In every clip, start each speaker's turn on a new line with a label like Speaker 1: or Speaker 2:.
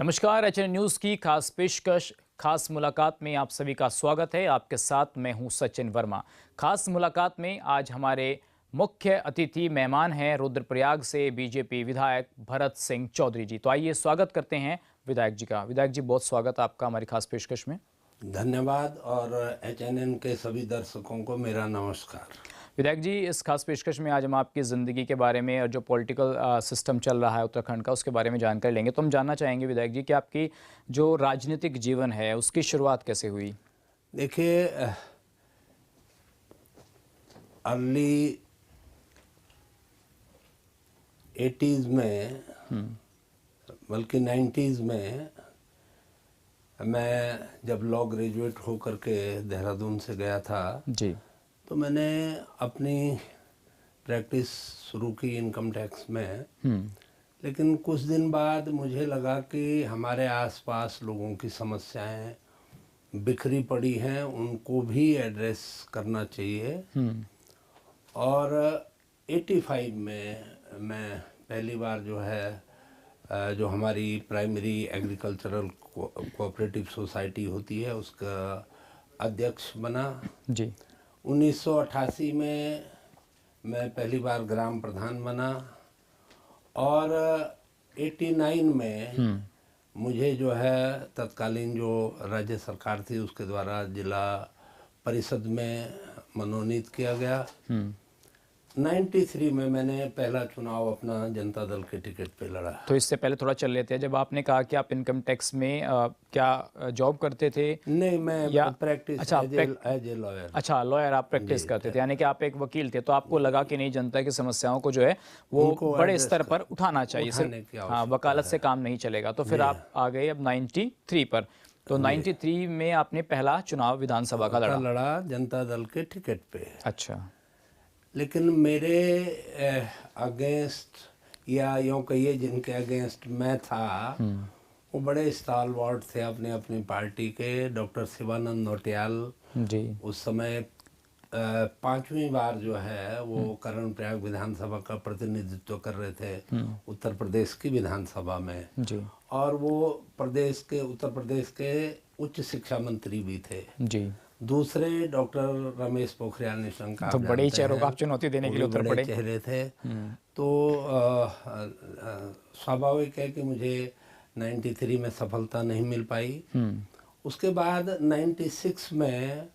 Speaker 1: नमस्कार, HN news की खास पेशकश खास मुलाकात में आप सभी का स्वागत है। आपके साथ मैं हूं सचिन वर्मा। खास मुलाकात में आज हमारे मुख्य अतिथि मेहमान हैं रुद्रप्रयाग से बीजेपी विधायक भरत सिंह चौधरी जी। तो आइए स्वागत करते हैं विधायक जी का। विधायक जी, बहुत स्वागत आपका हमारी खास पेशकश में।
Speaker 2: धन्यवाद और एचएनएन के सभी दर्शकों को मेरा नमस्कार।
Speaker 1: विधायक जी, इस खास पेशकश में आज हम आपकी ज़िंदगी के बारे में और जो पॉलिटिकल सिस्टम चल रहा है उत्तराखंड का, उसके बारे में जानकारी लेंगे। तो हम जानना चाहेंगे विधायक जी कि आपकी जो राजनीतिक जीवन है उसकी शुरुआत कैसे हुई?
Speaker 2: देखिए, अर्ली 80s में बल्कि 90s में मैं जब लॉ ग्रेजुएट होकर के देहरादून से गया था
Speaker 1: जी।
Speaker 2: तो मैंने अपनी प्रैक्टिस शुरू की इनकम टैक्स में। लेकिन कुछ दिन बाद मुझे लगा कि हमारे आसपास लोगों की समस्याएं बिखरी पड़ी हैं, उनको भी एड्रेस करना चाहिए। और 85 में मैं पहली बार जो हमारी प्राइमरी एग्रीकल्चरल कोऑपरेटिव सोसाइटी होती है उसका अध्यक्ष बना।
Speaker 1: जी।
Speaker 2: 1988 में मैं पहली बार ग्राम प्रधान बना और 89 में मुझे तत्कालीन जो राज्य सरकार थी उसके द्वारा जिला परिषद में मनोनीत किया गया। 93 में मैंने पहला चुनाव अपना जनता दल के टिकट पे लड़ा।
Speaker 1: तो इससे पहले थोड़ा चल लेते हैं। जब आपने कहा कि आप इनकम टैक्स में क्या जॉब करते थे?
Speaker 2: नहीं, मैं प्रैक्टिस
Speaker 1: अच्छा,
Speaker 2: एज ए लॉयर।
Speaker 1: अच्छा, लॉयर आप प्रैक्टिस करते थे, यानी कि आप एक वकील थे। तो आपको लगा कि नहीं, जनता की समस्याओं को जो है वो बड़े स्तर पर उठाना चाहिए, सिर्फ हाँ वकालत से काम नहीं चलेगा। तो फिर आप आ गए अब 93 पर। तो 93 में आपने पहला चुनाव विधानसभा का
Speaker 2: लड़ा जनता दल के टिकट पे।
Speaker 1: अच्छा।
Speaker 2: लेकिन मेरे अगेंस्ट या यूँ कहिए जिनके अगेंस्ट मैं था वो बड़े स्टालवार्ट थे अपने अपनी पार्टी के। डॉक्टर शिवानंद नौटियाल
Speaker 1: जी
Speaker 2: उस समय 5वीं बार वो कर्णप्रयाग विधानसभा का प्रतिनिधित्व कर रहे थे उत्तर प्रदेश की विधानसभा में
Speaker 1: जी।
Speaker 2: और वो उत्तर प्रदेश के उच्च शिक्षा मंत्री भी थे
Speaker 1: जी।
Speaker 2: दूसरे डॉक्टर रमेश पोखरियाल निशंक,
Speaker 1: तो बड़े ही चेहरों को आप चुनौती देने के लिए उतर पड़े।
Speaker 2: चेहरे थे। तो स्वाभाविक है कि मुझे 93 में सफलता नहीं मिल पाई। उसके बाद 96 में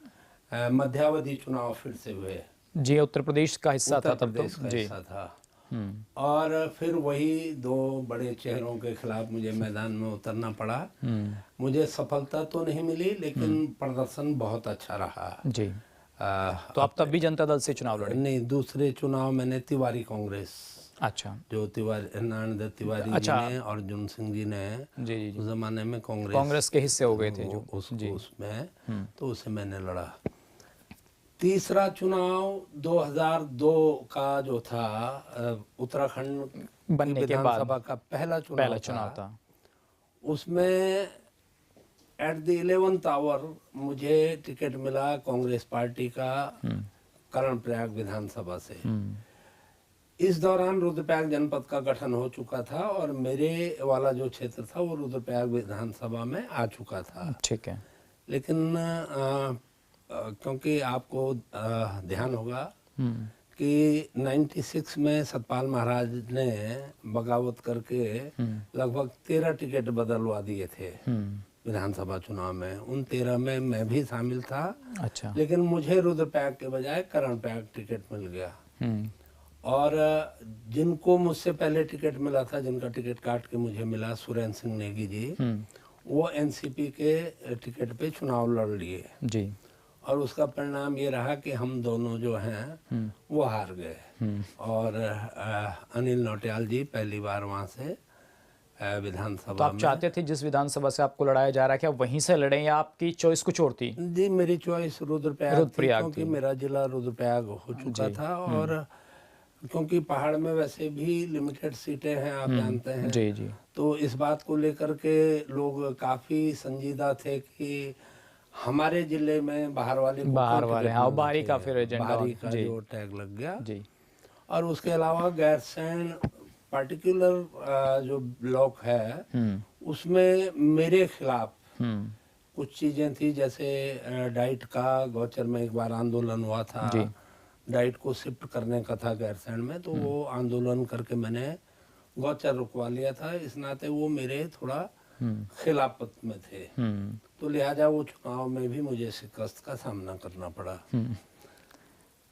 Speaker 2: मध्यावधि चुनाव फिर से हुए।
Speaker 1: जी, उत्तर प्रदेश का हिस्सा था तब तो।
Speaker 2: हिस्सा था। और फिर वही दो बड़े चेहरों के खिलाफ मुझे मैदान में उतरना पड़ा। मुझे सफलता तो नहीं मिली लेकिन प्रदर्शन बहुत अच्छा रहा।
Speaker 1: जी। तो आप तब भी जनता दल से चुनाव लड़े?
Speaker 2: नहीं, दूसरे चुनाव मैंने तिवारी कांग्रेस,
Speaker 1: अच्छा,
Speaker 2: जो नारायण दत्त तिवारी जी ने और अर्जुन सिंह जी ने
Speaker 1: जी
Speaker 2: उस जमाने में
Speaker 1: कांग्रेस के हिस्से हो गए थे जो
Speaker 2: उसमें तो उसे मैंने लड़ा। तीसरा चुनाव 2002 का जो था उत्तराखंड
Speaker 1: बनने के बाद
Speaker 2: विधानसभा का पहला चुनाव था। उसमें एट द 11th आवर मुझे टिकट मिला कांग्रेस पार्टी का कर्णप्रयाग विधानसभा से। इस दौरान रुद्रप्रयाग जनपद का गठन हो चुका था और मेरे वाला जो क्षेत्र था वो रुद्रप्रयाग विधानसभा में आ चुका था।
Speaker 1: ठीक है।
Speaker 2: लेकिन क्योंकि आपको ध्यान होगा कि 96 में सतपाल महाराज ने बगावत करके लगभग 13 टिकट बदलवा दिए थे विधानसभा चुनाव में। उन 13 में मैं भी शामिल था।
Speaker 1: अच्छा।
Speaker 2: लेकिन मुझे रुद्रप्रयाग के बजाय कर्णप्रयाग टिकट मिल गया। और जिनको मुझसे पहले टिकट मिला था, जिनका टिकट काट के मुझे मिला, सुरेंद्र सिंह नेगी जी, वो एनसीपी के टिकट पे चुनाव लड़ लिए
Speaker 1: जी।
Speaker 2: और उसका परिणाम ये रहा कि हम दोनों जो हैं वो हार गए। और अनिल नौटियाल जी पहली बार वहाँ से विधानसभा।
Speaker 1: तो आप चाहते थे जिस विधानसभा से आपको लड़ाया जा रहा है कि आप वहीं से लड़ें या आपकी चॉइस कुछ और थी?
Speaker 2: जी, मेरी चॉइस रुद्रप्रयाग थी क्योंकि मेरा जिला रुद्रप्रयाग हो चुका था और क्योंकि पहाड़ में वैसे भी लिमिटेड सीटें हैं, आप जानते हैं।
Speaker 1: जी जी।
Speaker 2: तो इस बात को लेकर के लोग काफ़ी संजीदा थे कि हमारे जिले में बाहर वाले
Speaker 1: हाँ, बाहरी का फिर
Speaker 2: बाहरी का जो टैग लग गया
Speaker 1: जी।
Speaker 2: और उसके अलावा गैरसैंण पार्टिकुलर जो ब्लॉक है उसमें मेरे खिलाफ
Speaker 1: हम्म।
Speaker 2: कुछ चीज़ें थी, जैसे डाइट का गौचर में एक बार आंदोलन हुआ था,
Speaker 1: जी।
Speaker 2: डाइट को शिफ्ट करने का था गैरसैंण में, तो वो आंदोलन करके मैंने गौचर रुकवा लिया था। इस नाते वो मेरे थोड़ा खिलाफत में थे, तो लिहाजा वो चुनाव में भी मुझे शिकस्त का सामना करना पड़ा।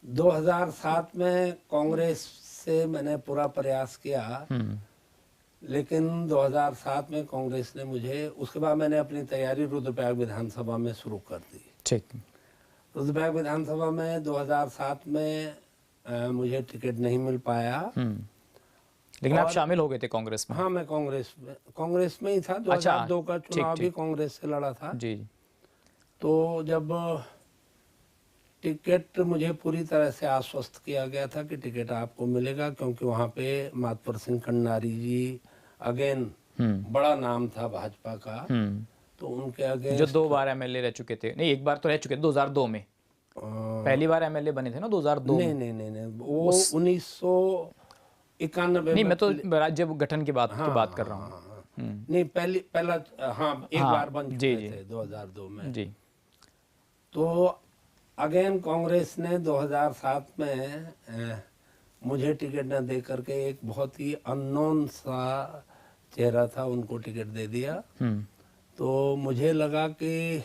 Speaker 2: 2007 में कांग्रेस से मैंने पूरा प्रयास किया, लेकिन 2007 में कांग्रेस ने मुझे, उसके बाद मैंने अपनी तैयारी रुद्रप्रयाग विधानसभा में शुरू कर दी।
Speaker 1: ठीक।
Speaker 2: रुद्रप्रयाग विधानसभा में 2007 में मुझे टिकट नहीं मिल पाया।
Speaker 1: लेकिन आप शामिल हो गए थे कांग्रेस में?
Speaker 2: हाँ, मैं कांग्रेस में ही था। 2002 का चुनाव भी कांग्रेस से लड़ा था।
Speaker 1: जी।
Speaker 2: तो जब टिकट मुझे पूरी तरह से आश्वस्त किया गया था कि टिकट आपको मिलेगा, क्योंकि वहाँ पे मातवर सिंह कंडारी जी अगेन बड़ा नाम था भाजपा का, तो उनके अगेंस्ट,
Speaker 1: जो 2 बार एमएलए रह चुके थे, नहीं 1 बार तो रह चुके थे, 2002 में पहली बार एमएलए बने थे ना, 2002 में।
Speaker 2: नहीं, वो 1991
Speaker 1: नहीं,
Speaker 2: में।
Speaker 1: मैं तो राज्य गठन की बात कर रहा हूँ।
Speaker 2: नहीं, पहला एक बार बन चुके थे 2002 में
Speaker 1: जी।
Speaker 2: तो अगेन कांग्रेस ने 2007 में मुझे टिकट न दे करके एक बहुत ही अननोन सा चेहरा था, उनको टिकट दे दिया। तो मुझे लगा कि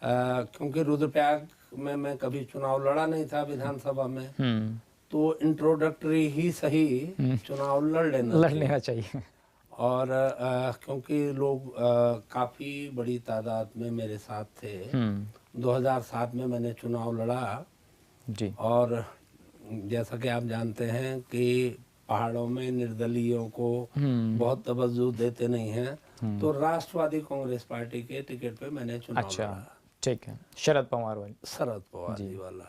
Speaker 2: क्योंकि रुद्रप्रयाग में मैं कभी चुनाव लड़ा नहीं था विधानसभा में, तो इंट्रोडक्टरी ही सही चुनाव लड़ लेना
Speaker 1: चाहिए।
Speaker 2: और क्योंकि लोग काफ़ी बड़ी तादाद में मेरे साथ थे। 2007 में मैंने चुनाव लड़ा
Speaker 1: जी।
Speaker 2: और जैसा कि आप जानते हैं कि पहाड़ों में निर्दलीयों को बहुत तवज्जो देते नहीं हैं, तो राष्ट्रवादी कांग्रेस पार्टी के टिकट पे मैंने चुनाव लड़ा।
Speaker 1: ठीक है, शरद पवार
Speaker 2: जी वाला।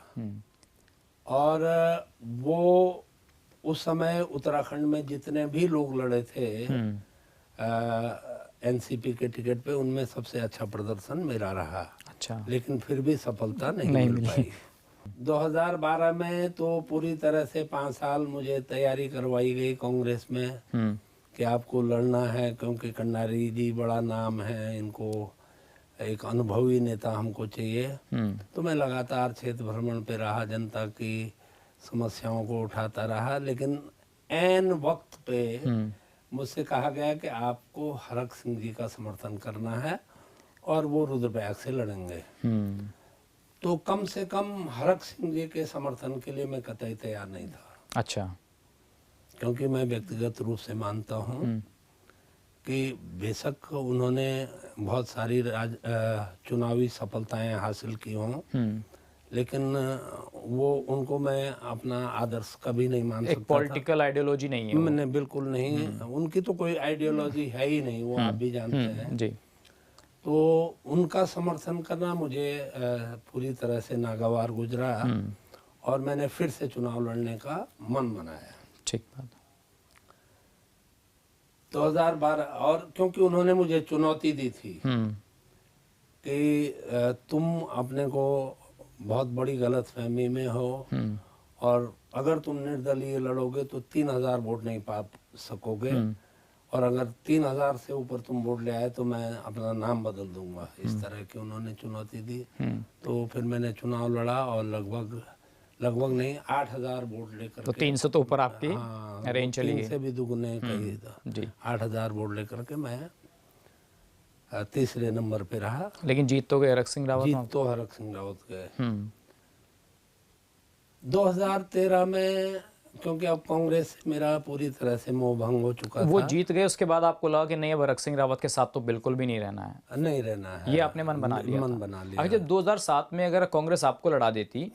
Speaker 2: और वो उस समय उत्तराखंड में जितने भी लोग लड़े थे एनसीपी के टिकट पे, उनमें सबसे अच्छा प्रदर्शन मेरा रहा।
Speaker 1: अच्छा।
Speaker 2: लेकिन फिर भी सफलता नहीं मिल पाई। 2012 में तो पूरी तरह से 5 साल मुझे तैयारी करवाई गई कांग्रेस में कि आपको लड़ना है, क्योंकि कंडारी जी बड़ा नाम है, इनको एक अनुभवी नेता हमको चाहिए। तो मैं लगातार क्षेत्र भ्रमण पे रहा, जनता की समस्याओं को उठाता रहा, लेकिन ऐन वक्त पे मुझसे कहा गया कि आपको हरक सिंह जी का समर्थन करना है और वो रुद्रप्रयाग से लड़ेंगे। तो कम से कम हरक सिंह जी के समर्थन के लिए मैं कतई तैयार नहीं था।
Speaker 1: अच्छा।
Speaker 2: क्योंकि मैं व्यक्तिगत रूप से मानता हूँ कि बेशक उन्होंने बहुत सारी चुनावी सफलताएं हासिल की हों, लेकिन वो उनको मैं अपना आदर्श कभी नहीं मान सकता।
Speaker 1: एक पॉलिटिकल आइडियोलॉजी नहीं है
Speaker 2: मैंने बिल्कुल नहीं, उनकी तो कोई आइडियोलॉजी है ही नहीं, वो आप भी जानते हैं
Speaker 1: जी।
Speaker 2: तो उनका समर्थन करना मुझे पूरी तरह से नागवार गुजरा और मैंने फिर से चुनाव लड़ने का मन बनाया।
Speaker 1: ठीक बात।
Speaker 2: 2012, और क्योंकि उन्होंने मुझे चुनौती दी थी कि तुम अपने को बहुत बड़ी गलतफहमी में हो और अगर तुम निर्दलीय लड़ोगे तो 3000 वोट नहीं पा सकोगे, और अगर 3000 से ऊपर तुम वोट ले आए तो मैं अपना नाम बदल दूंगा। इस तरह की उन्होंने चुनौती दी। तो फिर मैंने चुनाव लड़ा और लगभग नहीं 8000 वोट लेकर,
Speaker 1: तो 300 तो ऊपर आपकी रेंज चली गई।
Speaker 2: 3 से भी दुगने कही था जी। 8000 वोट लेकर के मैं तीसरे नंबर पे रहा।
Speaker 1: लेकिन जीत तो गए हरक सिंह रावत।
Speaker 2: जीत तो हरक सिंह रावत गए। 2013 में क्योंकि अब कांग्रेस से मेरा पूरी तरह से मोह भंग हो चुका था।
Speaker 1: वो जीत गए, उसके बाद आपको लगा कि नहीं अब हरक सिंह रावत के साथ तो बिल्कुल भी नहीं रहना है?
Speaker 2: नहीं रहना है,
Speaker 1: ये आपने मन बना लिया?
Speaker 2: मन बना लिया।
Speaker 1: जब 2007 में अगर कांग्रेस आपको लड़ा देती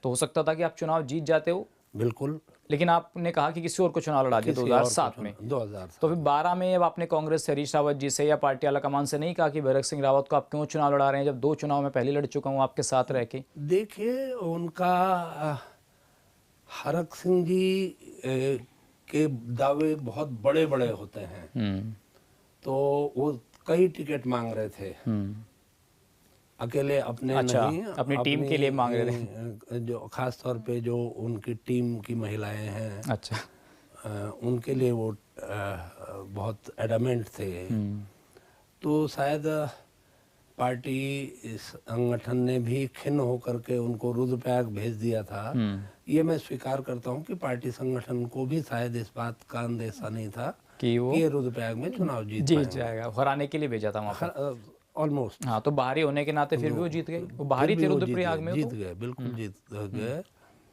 Speaker 1: तो हो सकता था कि आप चुनाव जीत जाते हो।
Speaker 2: बिल्कुल।
Speaker 1: लेकिन आपने कहा कि किसी और को चुनाव लड़ा दिया 2007 में।
Speaker 2: 2007
Speaker 1: तो फिर 12 में अब आपने कांग्रेस से हरीश रावत जी से या पार्टी आलाकमान से नहीं कहा कि हरक सिंह रावत को आप क्यों चुनाव लड़ा रहे हैं, जब 2 चुनाव में पहले लड़ चुका हूँ आपके साथ रह के?
Speaker 2: देखिए, उनका हरक सिंह जी के दावे बहुत बड़े बड़े होते हैं, तो वो कई टिकट मांग रहे थे। अकेले अपने नहीं,
Speaker 1: अपनी टीम के लिए मांग रहे थे।
Speaker 2: जो खास तौर पे जो उनकी टीम की महिलाएं हैं,
Speaker 1: अच्छा,
Speaker 2: उनके लिए वो बहुत एडमेंट थे। तो शायद पार्टी इस संगठन ने भी खिन्न होकर के उनको रुद्रप्रयाग भेज दिया था। ये मैं स्वीकार करता हूँ कि पार्टी संगठन को भी शायद इस बात का अंदेशा नहीं था
Speaker 1: कि वो
Speaker 2: ये रुद्रप्रयाग में चुनाव जीत
Speaker 1: जाएगा, हराने के लिए भेजा था वहाँ पर
Speaker 2: ऑलमोस्ट।
Speaker 1: हाँ, तो बाहरी होने के नाते फिर भी वो जीत गए। वो बाहरी थे रुद्रप्रयाग में,
Speaker 2: जीत गए, बिल्कुल जीत गए।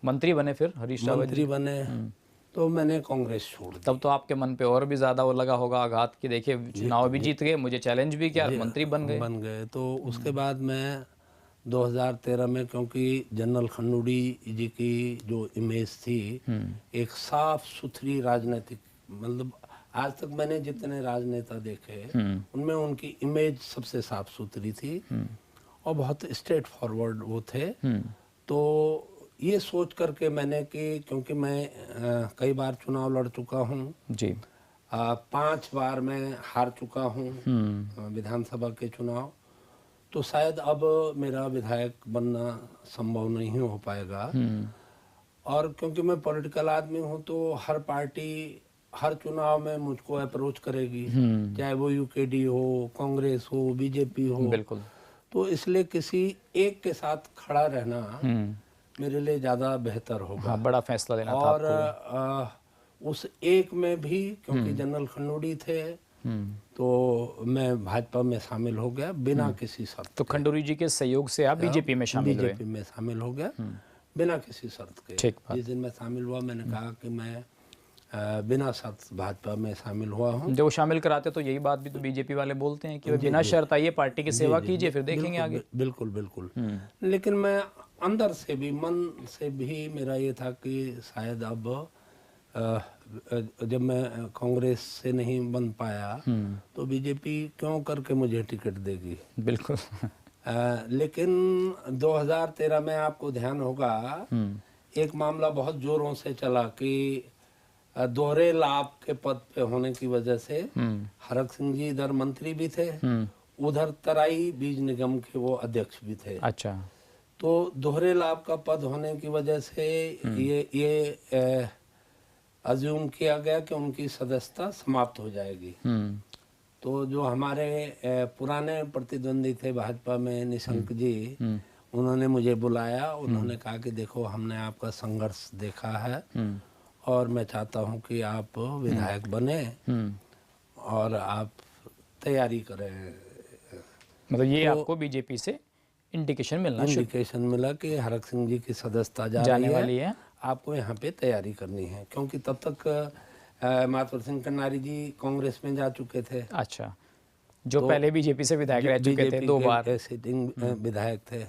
Speaker 1: मंत्री बने, फिर हरीश रावत
Speaker 2: मंत्री बने, तो मैंने कांग्रेस छोड़ दी।
Speaker 1: तब तो आपके मन पे और भी ज्यादा वो लगा होगा आघात कि देखिए चुनाव भी जीत गए, मुझे चैलेंज भी किया, मंत्री बन गए।
Speaker 2: तो उसके बाद मैं 2013 में, क्योंकि जनरल खंडूड़ी जी की जो इमेज थी एक साफ सुथरी राजनीतिक, मतलब आज तक मैंने जितने राजनेता देखे उनमें उनकी इमेज सबसे साफ सुथरी थी और बहुत स्ट्रेट फॉरवर्ड वो थे। तो ये सोच करके मैंने कि क्योंकि मैं कई बार चुनाव लड़ चुका हूँ
Speaker 1: जी,
Speaker 2: 5 बार मैं हार चुका हूँ विधानसभा के चुनाव, तो शायद अब मेरा विधायक बनना संभव नहीं हो पाएगा। और क्योंकि मैं पॉलिटिकल आदमी हूँ तो हर पार्टी हर चुनाव में मुझको अप्रोच करेगी, चाहे वो यूकेडी हो, कांग्रेस हो, बीजेपी हो।
Speaker 1: बिल्कुल।
Speaker 2: तो इसलिए किसी एक के साथ खड़ा रहना मेरे लिए ज़्यादा बेहतर होगा।
Speaker 1: हाँ, बड़ा फैसला लेना था
Speaker 2: और उस एक में भी क्योंकि जनरल खंडूड़ी थे तो मैं भाजपा में शामिल हो गया बिना किसी शर्त।
Speaker 1: तो खंडूड़ी जी के सहयोग से आप बीजेपी में शामिल हुए?
Speaker 2: बीजेपी में शामिल हो गया बिना किसी शर्त के।
Speaker 1: ठीक बात।
Speaker 2: जिस दिन मैं शामिल हुआ मैंने कहा कि मैं बिना शर्त भाजपा में शामिल हुआ हूँ।
Speaker 1: जब वो शामिल कराते तो यही बात भी तो बीजेपी वाले बोलते हैं कि बिना शर्त आइए, पार्टी की सेवा कीजिए, फिर देखेंगे आगे।
Speaker 2: बिल्कुल बिल्कुल। लेकिन मैं अंदर से भी, मन से भी मेरा ये था कि शायद अब जब मैं कांग्रेस से नहीं बन पाया तो बीजेपी क्यों करके मुझे टिकट देगी।
Speaker 1: बिल्कुल।
Speaker 2: लेकिन 2013 में आपको ध्यान होगा एक मामला बहुत जोरों से चला कि दोहरे लाभ के पद पे होने की वजह से हरक सिंह जी इधर मंत्री भी थे, उधर तराई बीज निगम के वो अध्यक्ष भी थे।
Speaker 1: अच्छा।
Speaker 2: तो दोहरे लाभ का पद होने की वजह से ये अज्यूम किया गया कि उनकी सदस्यता समाप्त हो जाएगी। तो जो हमारे पुराने प्रतिद्वंदी थे भाजपा में निशंक जी, उन्होंने मुझे बुलाया, उन्होंने कहा कि देखो हमने आपका संघर्ष देखा है और मैं चाहता हूं कि आप विधायक बने और आप तैयारी करें।
Speaker 1: मतलब ये तो आपको बीजेपी से इंडिकेशन
Speaker 2: मिला कि हरक सिंह जी की सदस्यता जाने वाली है, आपको यहाँ पे तैयारी करनी है। क्योंकि तब तक मातवर सिंह कन्नारी जी कांग्रेस में जा चुके थे।
Speaker 1: अच्छा, जो तो पहले बीजेपी से विधायक रह चुके थे, 2 बार
Speaker 2: सिटिंग विधायक थे।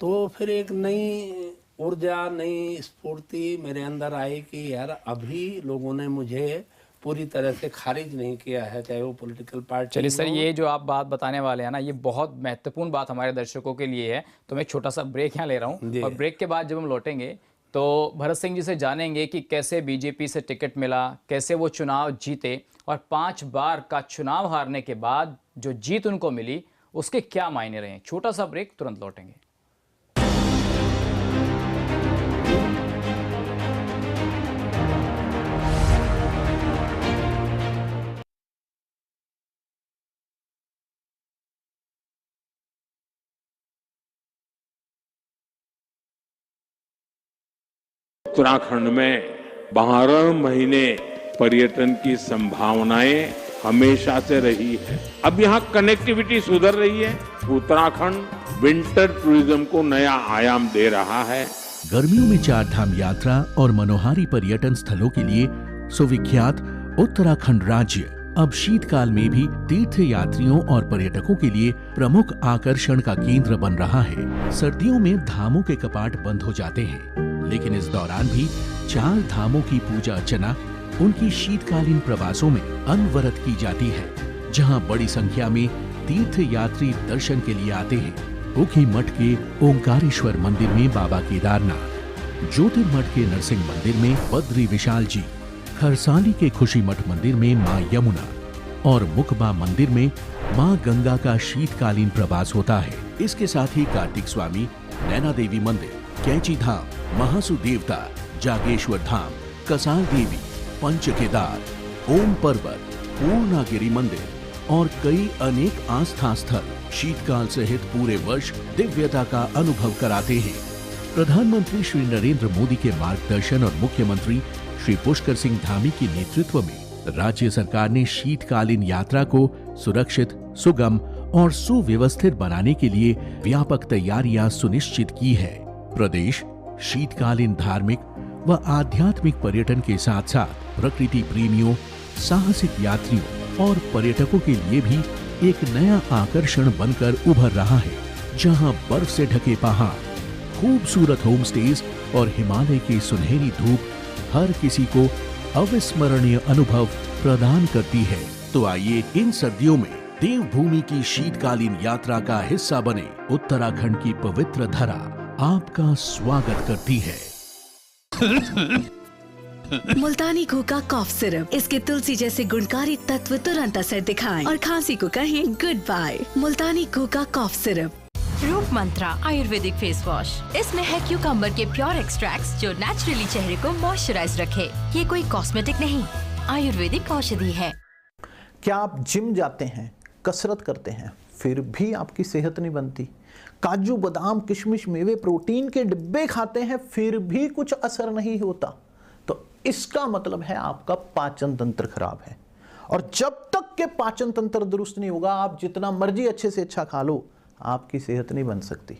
Speaker 2: तो फिर एक नई ऊर्जा, नई स्फूर्ति मेरे अंदर आई कि यार अभी लोगों ने मुझे पूरी तरह से खारिज नहीं किया है, चाहे वो पॉलिटिकल पार्टी।
Speaker 1: चलिए सर, ये जो आप बात बताने वाले हैं ना, ये बहुत महत्वपूर्ण बात हमारे दर्शकों के लिए है। तो मैं एक छोटा सा ब्रेक यहाँ ले रहा हूँ और ब्रेक के बाद जब हम लौटेंगे तो भरत सिंह जी से जानेंगे कि कैसे बीजेपी से टिकट मिला, कैसे वो चुनाव जीते और 5 बार का चुनाव हारने के बाद जो जीत उनको मिली उसके क्या मायने रहे। छोटा सा ब्रेक, तुरंत लौटेंगे।
Speaker 3: उत्तराखंड में 12 महीने पर्यटन की संभावनाएं हमेशा से रही है। अब यहाँ कनेक्टिविटी सुधर रही है। उत्तराखंड विंटर टूरिज्म को नया आयाम दे रहा है।
Speaker 4: गर्मियों में 4 धाम यात्रा और मनोहारी पर्यटन स्थलों के लिए सुविख्यात उत्तराखंड राज्य अब शीतकाल में भी तीर्थ यात्रियों और पर्यटकों के लिए प्रमुख आकर्षण का केंद्र बन रहा है। सर्दियों में धामों के कपाट बंद हो जाते हैं, लेकिन इस दौरान भी 4 धामों की पूजा अर्चना उनकी शीतकालीन प्रवासों में अनवरत की जाती है, जहां बड़ी संख्या में तीर्थ यात्री दर्शन के लिए आते हैं। ऊखी मठ के ओंकारेश्वर मंदिर में बाबा केदारनाथ, ज्योतिर्मठ के नरसिंह मंदिर में बद्री विशाल जी, खरसाली के खुशी मठ मंदिर में मां यमुना और मुकबा मंदिर में मां गंगा का शीतकालीन प्रवास होता है। इसके साथ ही कार्तिक स्वामी, नैना देवी मंदिर, कैची धाम, महासु देवता, जागेश्वर धाम, कसाल देवी, पंच केदार, ओम पर्वत, पूर्णागिरी मंदिर, और कई अनेक आस्था स्थल शीतकाल सहित पूरे वर्ष दिव्यता का अनुभव कराते हैं। प्रधानमंत्री श्री नरेंद्र मोदी के मार्गदर्शन और मुख्यमंत्री श्री पुष्कर सिंह धामी के नेतृत्व में राज्य सरकार ने शीतकालीन यात्रा को सुरक्षित, सुगम और सुव्यवस्थित बनाने के लिए व्यापक तैयारियां सुनिश्चित की है। प्रदेश शीतकालीन धार्मिक व आध्यात्मिक पर्यटन के साथ साथ प्रकृति प्रेमियों, साहसिक यात्रियों और पर्यटकों के लिए भी एक नया आकर्षण बनकर उभर रहा है, जहां बर्फ से ढके पहाड़, खूबसूरत होम स्टेज और हिमालय की सुनहरी धूप हर किसी को अविस्मरणीय अनुभव प्रदान करती है। तो आइए इन सर्दियों में देवभूमि की शीतकालीन यात्रा का हिस्सा बने। उत्तराखंड की पवित्र धरा आपका स्वागत करती है।
Speaker 5: मुल्तानी घोका कॉफ सिरप, इसके तुलसी जैसे गुणकारी तत्व तुरंत असर दिखाएं और खांसी को कहें गुड बाय। मुल्तानी घोका कॉफ सिरप।
Speaker 6: रूप मंत्रा आयुर्वेदिक फेस वॉश, इसमें है क्यूकम्बर के प्योर एक्सट्रैक्ट्स जो नेचुरली चेहरे को मॉइस्चराइज रखे। ये कोई कॉस्मेटिक नहीं, आयुर्वेदिक औषधि है।
Speaker 7: क्या आप जिम जाते हैं, कसरत करते हैं, फिर भी आपकी सेहत नहीं बनती? काजू बादाम किशमिश मेवे प्रोटीन के डिब्बे खाते हैं फिर भी कुछ असर नहीं होता? तो इसका मतलब है आपका पाचन तंत्र खराब है। और जब तक के पाचन तंत्र दुरुस्त नहीं होगा, आप जितना मर्जी अच्छे से अच्छा खा लो, आपकी सेहत नहीं बन सकती।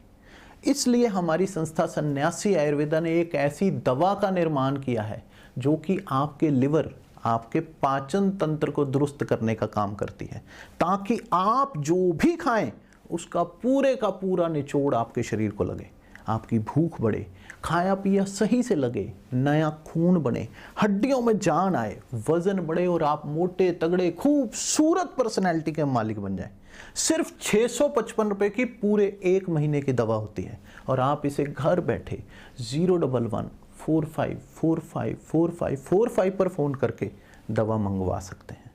Speaker 7: इसलिए हमारी संस्था सन्यासी आयुर्वेदा ने एक ऐसी दवा का निर्माण किया है जो कि आपके लिवर, आपके पाचन तंत्र को दुरुस्त करने का काम करती है, ताकि आप जो भी खाएं उसका पूरे का पूरा निचोड़ आपके शरीर को लगे, आपकी भूख बढ़े, खाया पिया सही से लगे, नया खून बने, हड्डियों में जान आए, वजन बढ़े और आप मोटे तगड़े खूबसूरत पर्सनैलिटी के मालिक बन जाएं। सिर्फ 655 रुपए की पूरे 1 महीने की दवा होती है और आप इसे घर बैठे 011-45454545 पर फोन करके दवा मंगवा सकते हैं।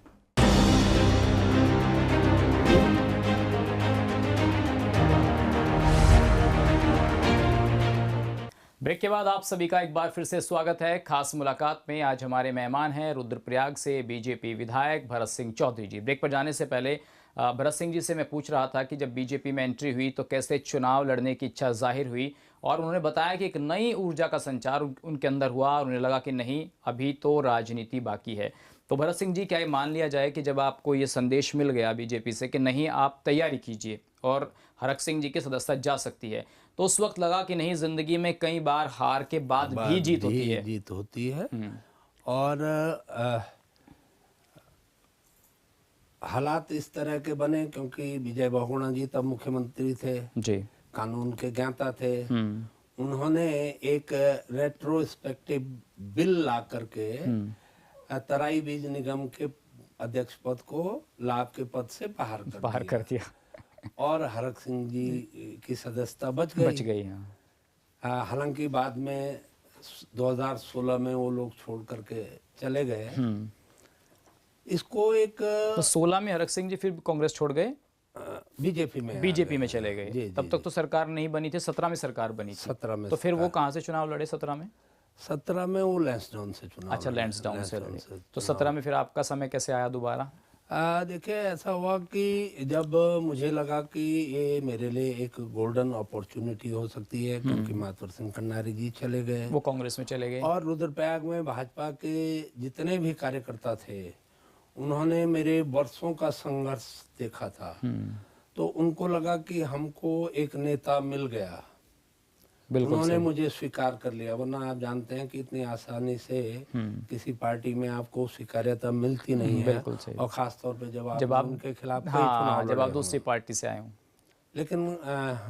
Speaker 1: ब्रेक के बाद आप सभी का एक बार फिर से स्वागत है। खास मुलाकात में आज हमारे मेहमान हैं रुद्रप्रयाग से बीजेपी विधायक भरत सिंह चौधरी जी। ब्रेक पर जाने से पहले भरत सिंह जी से मैं पूछ रहा था कि जब बीजेपी में एंट्री हुई तो कैसे चुनाव लड़ने की इच्छा जाहिर हुई, और उन्होंने बताया कि एक नई ऊर्जा का संचार उनके अंदर हुआ और उन्हें लगा कि नहीं, अभी तो राजनीति बाकी है। तो भरत सिंह जी, क्या ये मान लिया जाए कि जब आपको ये संदेश मिल गया बीजेपी से कि नहीं, आप तैयारी कीजिए और हरक सिंह जी की सदस्यता जा सकती है, तो उस वक्त लगा कि नहीं, जिंदगी में कई बार हार के बाद भी जीत होती है।
Speaker 2: और हालात इस तरह के बने क्योंकि विजय बहुगुणा जी तब मुख्यमंत्री थे
Speaker 1: जी,
Speaker 2: कानून के ज्ञाता थे। उन्होंने एक रेट्रोस्पेक्टिव बिल ला करके तराई बीज निगम के अध्यक्ष पद को लाभ के पद से बाहर कर दिया और हरक सिंह जी की सदस्यता बच गई। हालांकि बाद में 2016 में वो लोग छोड़ करके चले गए। इसको एक
Speaker 1: तो 16 में हरक सिंह जी फिर कांग्रेस छोड़ गए, बीजेपी में चले गए। तब तक तो सरकार नहीं बनी थी, 17 में सरकार बनी थी। 17 में तो फिर वो कहाँ से चुनाव लड़े? 17 में वो लैंसडाउन से चुनाव। अच्छा, लैंसडाउन से लड़े। तो 17 में फिर आपका समय कैसे आया दोबारा?
Speaker 2: देखिए, ऐसा हुआ कि जब मुझे लगा कि ये मेरे लिए एक गोल्डन अपॉर्चुनिटी हो सकती है, क्योंकि मातवर सिंह कन्नारी जी चले गए,
Speaker 1: वो कांग्रेस में चले गए, और
Speaker 2: रुद्रप्रयाग में भाजपा के जितने भी कार्यकर्ता थे उन्होंने मेरे वर्षों का संघर्ष देखा था, तो उनको लगा कि हमको एक नेता मिल गया। उन्होंने मुझे स्वीकार कर लिया, वरना आप जानते हैं कि इतनी आसानी से किसी पार्टी में आपको स्वीकार्यता मिलती नहीं है, और खास तौर पे जब आप उनके खिलाफ
Speaker 1: जब आप दूसरी पार्टी से आए हो।
Speaker 2: लेकिन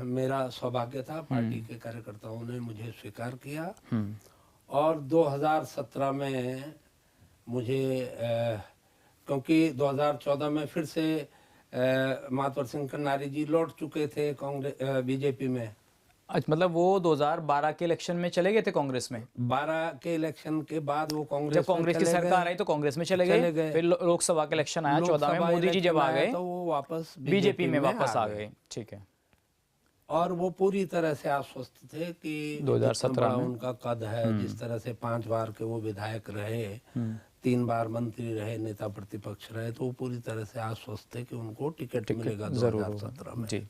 Speaker 2: मेरा सौभाग्य था, पार्टी के कार्यकर्ताओं ने मुझे स्वीकार किया और 2017 में मुझे क्योंकि 2014 में फिर से मातवर सिंह कन्नारी जी लौट चुके थे कांग्रेस बीजेपी में।
Speaker 1: अच्छा, मतलब वो 2012 के इलेक्शन में चले गए थे कांग्रेस में?
Speaker 2: 12 के इलेक्शन के बाद वो कांग्रेस,
Speaker 1: जब कांग्रेस की सरकार आई तो कांग्रेस में चले गए। फिर लोकसभा के इलेक्शन आया 14 में, मोदी जी जब आ गए
Speaker 2: तो वो वापस
Speaker 1: बीजेपी में वापस आ गए। ठीक है।
Speaker 2: और वो पूरी तरह से आश्वस्त थे कि
Speaker 1: 2017
Speaker 2: जितना बड़ा
Speaker 1: में।
Speaker 2: उनका कद है, जिस तरह से 5 बार के वो विधायक रहे, 3 बार मंत्री रहे, नेता प्रतिपक्ष रहे, तो वो पूरी तरह से आश्वस्त थे कि उनको टिकट मिलेगा
Speaker 1: जरूर
Speaker 2: 2017 में।
Speaker 1: जी।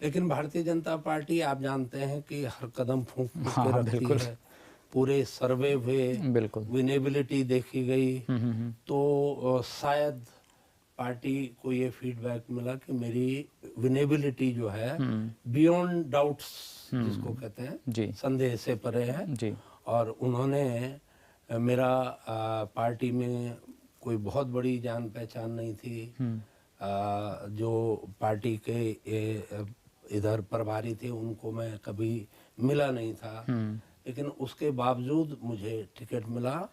Speaker 2: लेकिन भारतीय जनता पार्टी आप जानते हैं कि हर कदम फूंक फूंक के
Speaker 1: हाँ,
Speaker 2: रखती
Speaker 1: बिल्कुल।
Speaker 2: है। पूरे सर्वे हुए,
Speaker 1: बिल्कुल।
Speaker 2: विनेबिलिटी देखी गई, तो शायद पार्टी को ये फीडबैक मिला कि मेरी विनेबिलिटी जो है बियॉन्ड डाउट्स जिसको कहते हैं,
Speaker 1: जी।
Speaker 2: संदेह से परे है।
Speaker 1: जी।
Speaker 2: और उन्होंने मेरा पार्टी में कोई बहुत बड़ी जान पहचान नहीं थी। जो पार्टी के इधर प्रभारी थे उनको मैं कभी मिला नहीं था, लेकिन उसके बावजूद मुझे टिकट मिला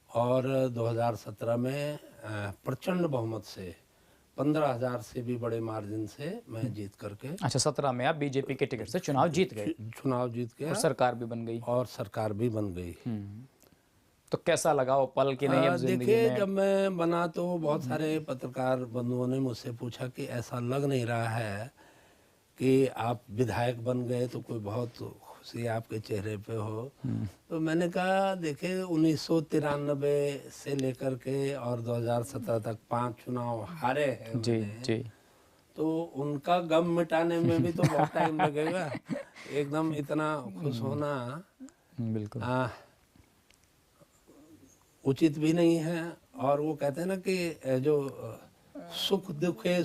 Speaker 2: और 2017 में प्रचंड बहुमत से 15,000 से भी बड़े मार्जिन से मैं जीत करके
Speaker 1: अच्छा, 17 में आप बीजेपी के टिकट से चुनाव जीत गए
Speaker 2: चुनाव जीत गया
Speaker 1: और सरकार भी बन गई।
Speaker 2: और सरकार भी बन गई।
Speaker 1: तो कैसा लगा वो पल कि नहीं अब जिंदगी
Speaker 2: देखिए,
Speaker 1: में?
Speaker 2: जब मैं बना तो बहुत सारे पत्रकार बंधुओं ने मुझसे पूछा कि ऐसा लग नहीं रहा है कि आप विधायक बन गए तो कोई बहुत खुशी आपके चेहरे पे हो। तो मैंने कहा देखिए, 1993 से लेकर के और 2017 तक 5 चुनाव हारे हैं
Speaker 1: जी
Speaker 2: मैंने।
Speaker 1: जी।
Speaker 2: तो उनका गम मिटाने में भी तो बहुत टाइम लगेगा। एकदम इतना खुश होना
Speaker 1: बिल्कुल।
Speaker 2: उचित भी नहीं है। और वो कहते हैं ना कि जो सुख दुखे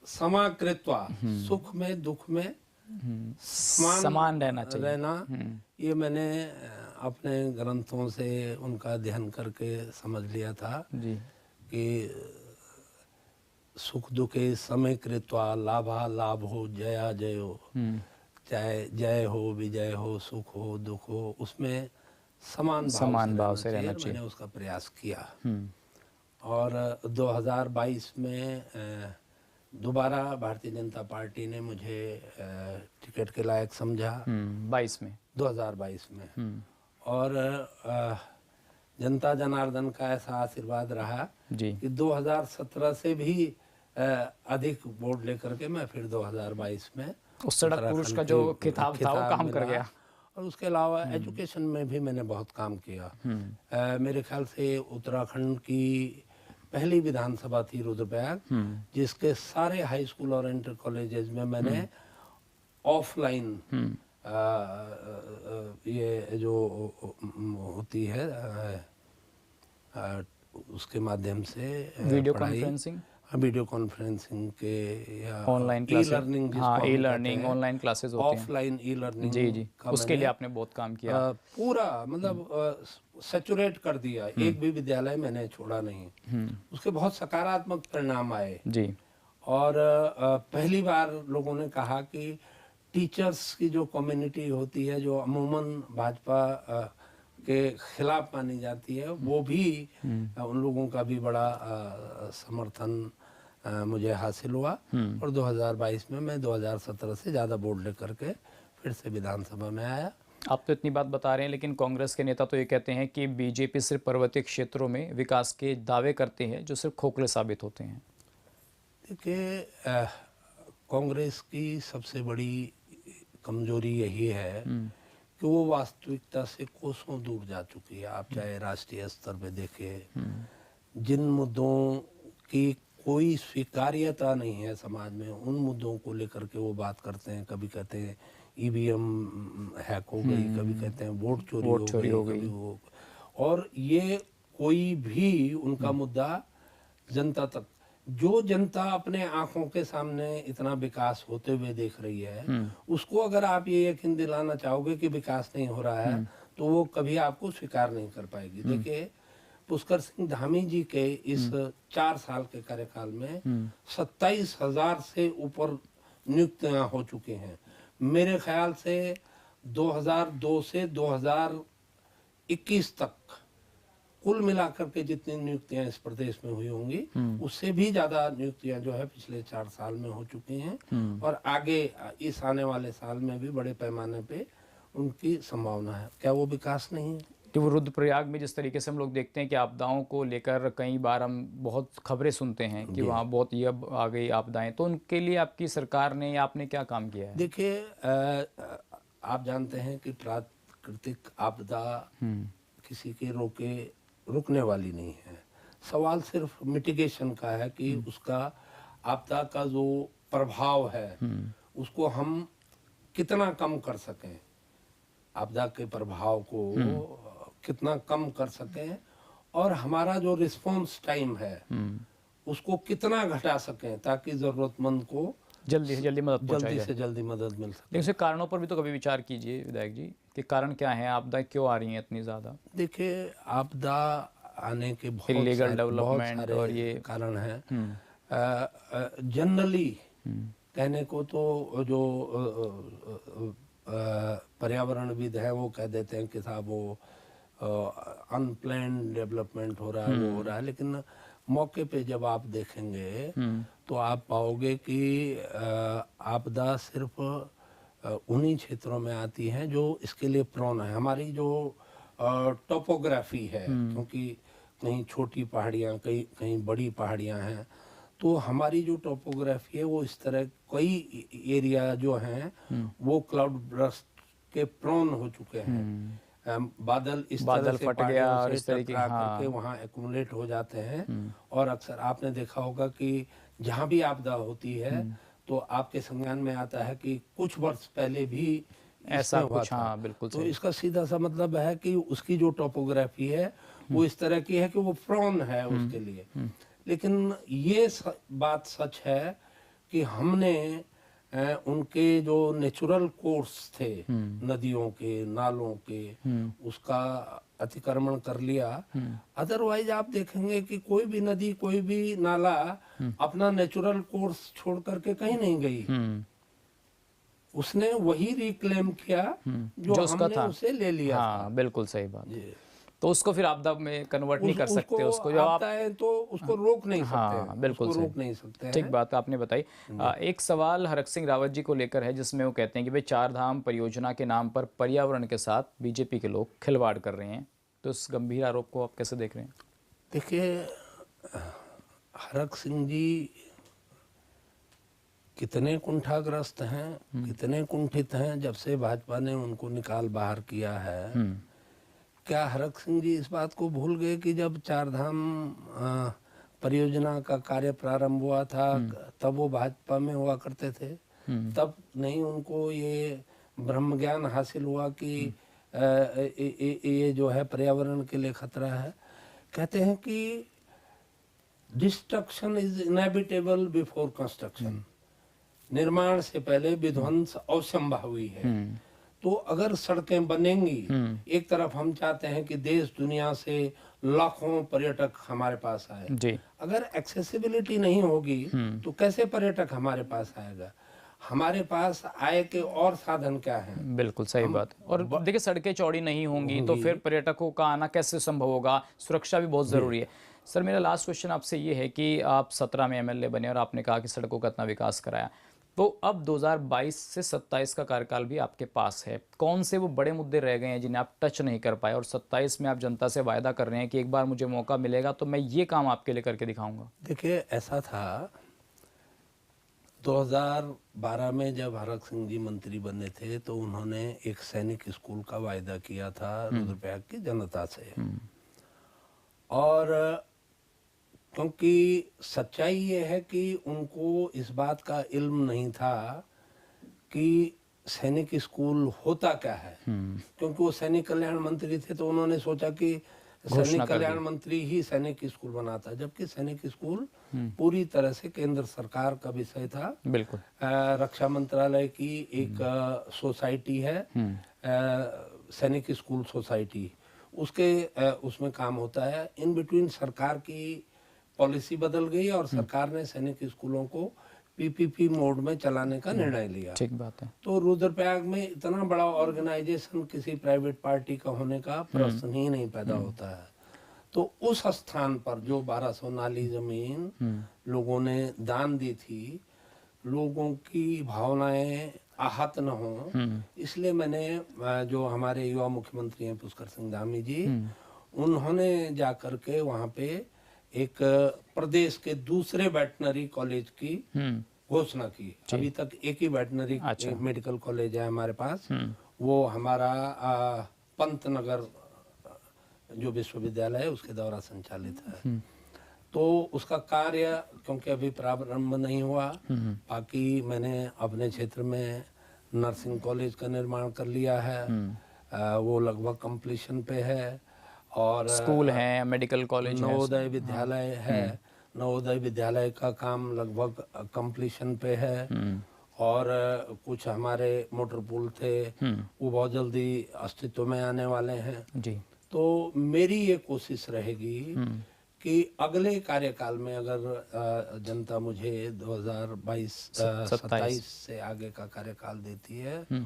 Speaker 2: समाकृत्वा, सुख में दुख में
Speaker 1: समान रहना चाहिए।
Speaker 2: ये मैंने अपने ग्रंथों से उनका अध्ययन करके समझ लिया था
Speaker 1: जी।
Speaker 2: कि सुख दुखे समय कृत्वा, लाभा लाभ हो, जया जय हो, चाहे जय हो, विजय हो, सुख हो, दुख हो, उसमें समान भाव से रहना चाहिए। मैंने उसका प्रयास किया। और 2022 में दोबारा भारतीय जनता पार्टी ने मुझे टिकट के लायक समझा। 2022 में। और जनता जनार्दन का ऐसा आशीर्वाद रहा
Speaker 1: जी।
Speaker 2: कि 2017 से भी अधिक वोट लेकर के मैं फिर 2022 में
Speaker 1: उस सड़क पुरुष का जो खिताब था वो काम कर गया।
Speaker 2: और उसके अलावा एजुकेशन में भी मैंने बहुत काम किया। मेरे ख्याल से उत्तराखंड की पहली विधानसभा थी रुद्रप्रयाग, जिसके सारे हाई स्कूल और इंटर कॉलेजेस में मैंने ऑफलाइन ये जो होती है उसके माध्यम से वीडियो कॉन्फ्रेंसिंग के या
Speaker 1: online
Speaker 2: e learning,
Speaker 1: e learning online classes होती हैं,
Speaker 2: ऑफलाइन ई लर्निंग।
Speaker 1: जी जी, उसके लिए आपने बहुत काम किया।
Speaker 2: पूरा मतलब सैचुरेट कर दिया। एक भी विद्यालय मैंने छोड़ा नहीं। उसके बहुत सकारात्मक परिणाम आए
Speaker 1: जी।
Speaker 2: और पहली बार लोगों ने कहा कि टीचर्स की जो कम्युनिटी होती है, जो अमूमन भाजपा के खिलाफ मानी जाती है, वो भी उन लोगों का भी बड़ा समर्थन मुझे हासिल हुआ। और 2022 में मैं 2017 से ज़्यादा वोट लेकर के फिर से विधानसभा में आया।
Speaker 1: आप तो इतनी बात बता रहे हैं, लेकिन कांग्रेस के नेता तो ये कहते हैं कि बीजेपी सिर्फ पर्वतीय क्षेत्रों में विकास के दावे करते हैं जो सिर्फ खोखले साबित होते हैं।
Speaker 2: देखिए, कांग्रेस की सबसे बड़ी कमजोरी यही है कि वो वास्तविकता से कोसों दूर जा चुकी है। आप चाहे राष्ट्रीय स्तर पे देखें, जिन मुद्दों की कोई स्वीकार्यता नहीं है समाज में, उन मुद्दों को लेकर के वो बात करते हैं। कभी कहते हैं ईवीएम हैक हो गई, कभी कहते हैं वोट चोरी हो गई, वो। और ये कोई भी उनका मुद्दा जनता तक, जो जनता अपने आंखों के सामने इतना विकास होते हुए देख रही है, उसको अगर आप ये यकीन दिलाना चाहोगे कि विकास नहीं हो रहा है, तो वो कभी आपको स्वीकार नहीं कर पाएगी। देखिए, पुष्कर सिंह धामी जी के इस 4 साल के कार्यकाल में 27,000 से ऊपर नियुक्तियां हो चुकी हैं। मेरे ख्याल से 2002 से 2021 तक कुल मिलाकर के जितनी नियुक्तियां इस प्रदेश में हुई होंगी, उससे भी ज्यादा नियुक्तियां जो है पिछले 4 साल में हो चुकी हैं। और आगे इस आने वाले साल में भी बड़े पैमाने पे उनकी संभावना है। क्या वो विकास नहीं है?
Speaker 1: कि वो रुद्रप्रयाग में जिस तरीके से हम लोग देखते हैं कि आपदाओं को लेकर कई बार हम बहुत खबरें सुनते हैं कि वहाँ बहुत ये अब आ गई आपदाएं, तो उनके लिए आपकी सरकार ने या आपने क्या काम किया है?
Speaker 2: देखिए, आप जानते हैं कि प्राकृतिक आपदा किसी के रुकने वाली नहीं है। सवाल सिर्फ मिटिगेशन का है कि उसका आपदा का जो प्रभाव है उसको हम कितना कम कर सकें, आपदा के प्रभाव को कितना कम कर सकें, और हमारा जो रिस्पांस टाइम है उसको कितना घटा सकें ताकि जरूरतमंद को
Speaker 1: जल्दी से जल्दी मदद पहुंचाई
Speaker 2: जल्दी
Speaker 1: जाए।
Speaker 2: से जल्दी मदद मिल सके।
Speaker 1: लेकिन इसके कारणों पर भी तो कभी विचार कीजिए विधायक जी कि कारण क्या है, आपदाएं क्यों आ रही हैं इतनी ज़्यादा?
Speaker 2: देखिए, आपदा आने के बहुत
Speaker 1: Illegal
Speaker 2: सारे
Speaker 1: development और ये
Speaker 2: कारण हैं। जनरली कहने को तो जो पर्यावरणविद है वो कह देते हैं कि साहब वो अनप्लान्ड डेवलपमेंट हो रहा है, वो हो रहा है, लेकिन मौके पे जब आप देखेंगे तो आप पाओगे कि आपदा सिर्फ उन्हीं क्षेत्रों में आती हैं जो इसके लिए प्रोन है। हमारी जो टोपोग्राफी है, क्योंकि कहीं छोटी पहाड़ियाँ कहीं बड़ी पहाड़ियाँ हैं, तो हमारी जो टोपोग्राफी है वो इस तरह कई एरिया जो हैं वो क्लाउड बर्स्ट के प्रोन हो चुके हैं। बादल इस तरह से
Speaker 1: फट गया और इस तरीके
Speaker 2: टकरा करके वहाँ एक्यूमुलेट हो जाते हैं, और अक्सर आपने देखा होगा कि जहाँ भी आपदा होती है तो आपके संज्ञान में आता है कि कुछ वर्ष पहले भी
Speaker 1: ऐसा
Speaker 2: हुआ
Speaker 1: कुछ,
Speaker 2: था।
Speaker 1: हाँ बिल्कुल
Speaker 2: तो
Speaker 1: सही।
Speaker 2: इसका सीधा सा मतलब है कि उसकी जो टोपोग्राफी है वो इस तरह की है कि वो प्रोन है उसके लिए। लेकिन ये बात सच है कि हमने उनके जो नेचुरल कोर्स थे नदियों के, नालों के, उसका अतिक्रमण कर लिया। अदरवाइज आप देखेंगे कि कोई भी नदी, कोई भी नाला अपना नेचुरल कोर्स छोड़ करके कहीं नहीं गई। उसने वही रिक्लेम किया जो
Speaker 1: उसका
Speaker 2: हमने
Speaker 1: था,
Speaker 2: उसे ले लिया
Speaker 1: हाँ
Speaker 2: था।
Speaker 1: बिल्कुल सही बात।
Speaker 2: जी।
Speaker 1: तो उसको फिर आपदा में कन्वर्ट नहीं कर सकते उसको, जब आप
Speaker 2: आता है तो उसको रोक नहीं सकते।
Speaker 1: हाँ बिल्कुल
Speaker 2: उसको
Speaker 1: सही।
Speaker 2: रोक नहीं सकते
Speaker 1: ठीक
Speaker 2: हैं।
Speaker 1: बात आपने बताई। एक सवाल हरक सिंह रावत जी को लेकर है जिसमें वो कहते हैं कि भाई चार धाम परियोजना के नाम पर पर्यावरण के साथ बीजेपी के लोग खिलवाड़ कर रहे हैं, तो इस गंभीर आरोप को आप कैसे देख रहे हैं?
Speaker 2: देखिए, हरक सिंह जी कितने कुंठाग्रस्त हैं, कितने कुंठित हैं जब से भाजपा ने उनको निकाल बाहर किया है। क्या हरक सिंह जी इस बात को भूल गए कि जब चार धाम परियोजना का कार्य प्रारंभ हुआ था तब वो भाजपा में हुआ करते थे? तब नहीं उनको ये ब्रह्म ज्ञान हासिल हुआ कि ये जो है पर्यावरण के लिए खतरा है? कहते हैं कि destruction is inevitable before construction, निर्माण से पहले विध्वंस अवश्यंभावी है। तो अगर सड़कें बनेंगी, एक तरफ हम चाहते हैं कि देश दुनिया से लाखों पर्यटक हमारे पास आए
Speaker 1: जी।
Speaker 2: अगर एक्सेसिबिलिटी नहीं होगी तो कैसे पर्यटक हमारे पास आएगा? हमारे पास आय के और साधन क्या हैं?
Speaker 1: बिल्कुल सही बात। और देखिए सड़कें चौड़ी नहीं होंगी तो फिर पर्यटकों का आना कैसे संभव होगा? सुरक्षा भी बहुत ज़रूरी है। सर मेरा लास्ट क्वेश्चन आपसे ये है कि आप 17 में एमएलए बने और आपने कहा कि सड़कों का इतना विकास कराया, तो अब 2022 से 27 का कार्यकाल भी आपके पास है, कौन से वो बड़े मुद्दे रह गए हैं जिन्हें आप टच नहीं कर पाए और 27 में आप जनता से वायदा कर रहे हैं कि एक बार मुझे मौका मिलेगा तो मैं ये काम आपके लिए करके दिखाऊंगा?
Speaker 2: देखिए, ऐसा था 2012 में जब हरक सिंह जी मंत्री बने थे तो उन्होंने एक सैनिक स्कूल का वायदा किया था रुद्रप्रयाग की जनता से। और क्योंकि सच्चाई ये है कि उनको इस बात का इल्म नहीं था कि सैनिक स्कूल होता क्या है, क्योंकि वो सैनिक कल्याण मंत्री थे तो उन्होंने सोचा कि सैनिक कल्याण मंत्री ही सैनिक स्कूल बनाता, जबकि सैनिक स्कूल पूरी तरह से केंद्र सरकार का विषय था।
Speaker 1: बिल्कुल।
Speaker 2: रक्षा मंत्रालय की एक सोसाइटी है, सैनिक स्कूल सोसाइटी, उसमें काम होता है। इन बिटवीन सरकार की पॉलिसी बदल गई और सरकार ने सैनिक स्कूलों को पीपीपी मोड में चलाने का निर्णय लिया।
Speaker 1: ठीक बात है।
Speaker 2: तो रुद्रप्रयाग में इतना बड़ा ऑर्गेनाइजेशन किसी प्राइवेट पार्टी का होने का प्रश्न ही नहीं पैदा होता है। तो उस स्थान पर जो 1200 नाली जमीन लोगों ने दान दी थी, लोगों की भावनाएं आहत न हो, इसलिए मैंने जो हमारे युवा मुख्यमंत्री हैं पुष्कर सिंह धामी जी, उन्होंने जाकर के वहाँ पे एक प्रदेश के दूसरे वेटनरी कॉलेज की घोषणा की। अभी तक एक ही वेटनरी मेडिकल कॉलेज है हमारे पास, वो हमारा पंतनगर जो विश्वविद्यालय है उसके द्वारा संचालित है। तो उसका कार्य क्योंकि अभी प्रारंभ नहीं हुआ, बाकी मैंने अपने क्षेत्र में नर्सिंग कॉलेज का निर्माण कर लिया है, वो लगभग कंप्लीशन पे है। और
Speaker 1: स्कूल है, मेडिकल कॉलेज है,
Speaker 2: नवोदय विद्यालय है, नवोदय विद्यालय का काम लगभग कंप्लीशन पे है। और कुछ हमारे मोटर पुल थे, वो बहुत जल्दी अस्तित्व में आने वाले हैं
Speaker 1: जी।
Speaker 2: तो मेरी ये कोशिश रहेगी कि अगले कार्यकाल में अगर जनता मुझे 2027 से आगे का कार्यकाल देती है,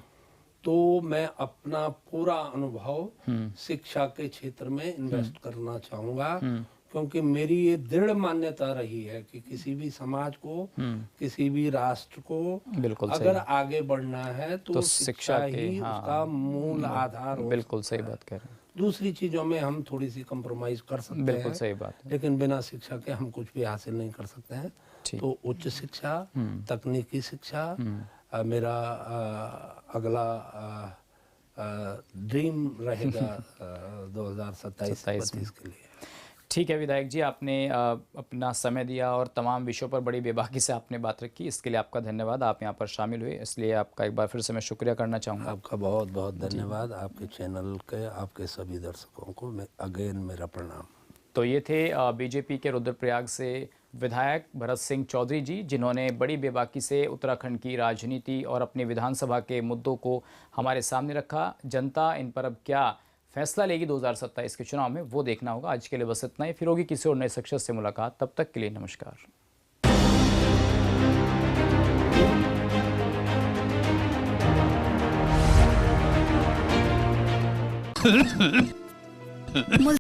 Speaker 2: तो मैं अपना पूरा अनुभव शिक्षा के क्षेत्र में इन्वेस्ट करना चाहूंगा, क्योंकि मेरी ये दृढ़ मान्यता रही है कि किसी भी समाज को, किसी भी राष्ट्र को
Speaker 1: बिल्कुल
Speaker 2: अगर आगे बढ़ना है तो शिक्षा ही उसका मूल आधार हो।
Speaker 1: बिल्कुल सही बात कह रहे हैं।
Speaker 2: दूसरी चीजों में हम थोड़ी सी कंप्रोमाइज कर सकते हैं,
Speaker 1: बिल्कुल सही बात है,
Speaker 2: लेकिन बिना शिक्षा के हम कुछ भी हासिल नहीं कर सकते हैं। तो उच्च शिक्षा, तकनीकी शिक्षा मेरा अगला ड्रीम रहेगा 2027-25 के लिए।
Speaker 1: ठीक है विधायक जी, आपने अपना समय दिया और तमाम विषयों पर बड़ी बेबाकी से आपने बात रखी, इसके लिए आपका धन्यवाद। आप यहाँ पर शामिल हुए, इसलिए आपका एक बार फिर से मैं शुक्रिया करना चाहूँगा।
Speaker 2: आपका बहुत बहुत धन्यवाद। आपके चैनल के, आपके सभी दर्शकों को मैं अगेन मेरा प्रणाम।
Speaker 1: तो ये थे बीजेपी के रुद्रप्रयाग से विधायक भरत सिंह चौधरी जी, जिन्होंने बड़ी बेबाकी से उत्तराखंड की राजनीति और अपनी विधानसभा के मुद्दों को हमारे सामने रखा। जनता इन पर अब क्या फैसला लेगी 2027 के चुनाव में, वो देखना होगा। आज के लिए बस इतना ही, फिर होगी किसी और नए शख्सियत से मुलाकात। तब तक के लिए नमस्कार।